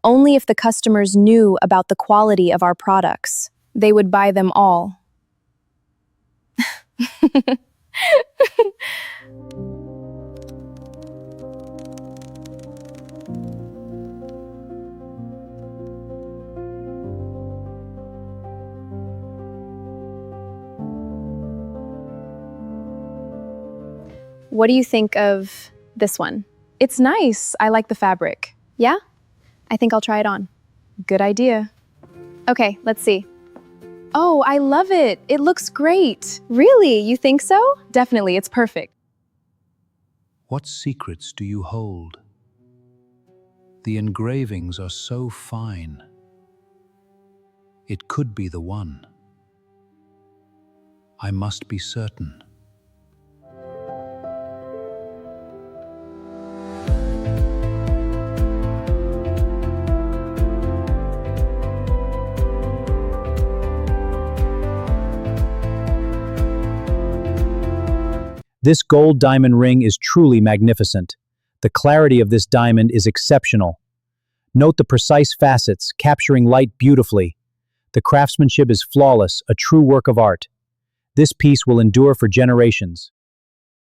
Only if the customers knew about the quality of our products, they would buy them all. What do you think of this one? It's nice. I like the fabric. Yeah? I think I'll try it on. Good idea. Okay, let's see. Oh, I love it. It looks great. Really? You think so? Definitely, it's perfect. What secrets do you hold? The engravings are so fine. It could be the one. I must be certain. This gold diamond ring is truly magnificent. The clarity of this diamond is exceptional. Note the precise facets, capturing light beautifully. The craftsmanship is flawless, a true work of art. This piece will endure for generations.